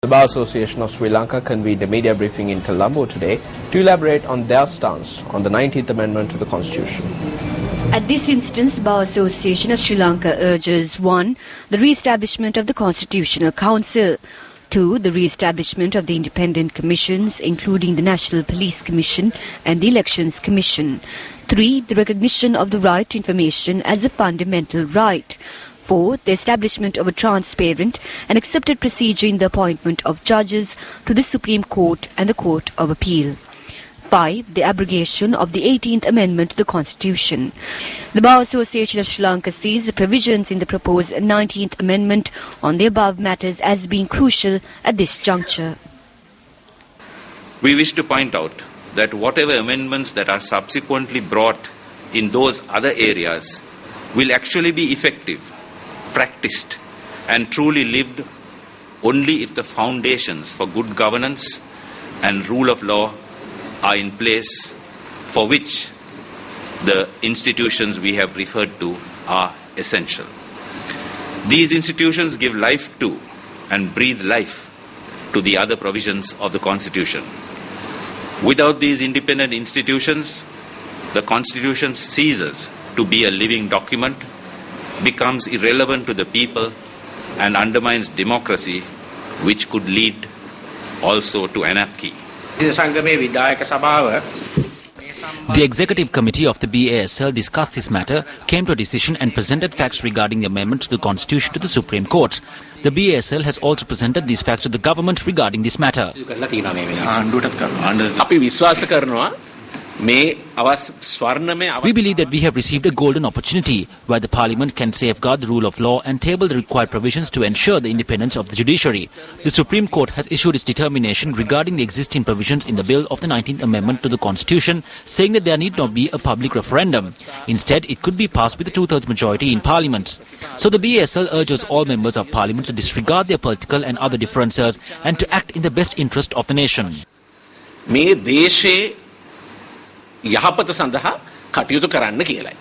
The Bar Association of Sri Lanka convened a media briefing in Colombo today to elaborate on their stance on the 19th Amendment to the Constitution. At this instance, the Bar Association of Sri Lanka urges 1. The re-establishment of the Constitutional Council, 2. The re-establishment of the independent commissions, including the National Police Commission and the Elections Commission, 3. The recognition of the right to information as a fundamental right, 4. The establishment of a transparent and accepted procedure in the appointment of judges to the Supreme Court and the Court of Appeal. 5. The abrogation of the 18th Amendment to the Constitution. The Bar Association of Sri Lanka sees the provisions in the proposed 19th Amendment on the above matters as being crucial at this juncture. We wish to point out that whatever amendments that are subsequently brought in those other areas will actually be effective, practiced and truly lived only if the foundations for good governance and rule of law are in place, for which the institutions we have referred to are essential. These institutions give life to and breathe life to the other provisions of the Constitution. Without these independent institutions, the Constitution ceases to be a living document, becomes irrelevant to the people and undermines democracy, which could lead also to anarchy. The Executive Committee of the BASL discussed this matter, came to a decision and presented facts regarding the amendment to the Constitution to the Supreme Court. The BASL has also presented these facts to the government regarding this matter. We believe that we have received a golden opportunity where the Parliament can safeguard the rule of law and table the required provisions to ensure the independence of the judiciary. The Supreme Court has issued its determination regarding the existing provisions in the bill of the 19th Amendment to the Constitution, saying that there need not be a public referendum. Instead, it could be passed with a two-thirds majority in Parliament. So the BASL urges all members of Parliament to disregard their political and other differences and to act in the best interest of the nation. යහපත සඳහා කටයුතු කරන්න කියලයි.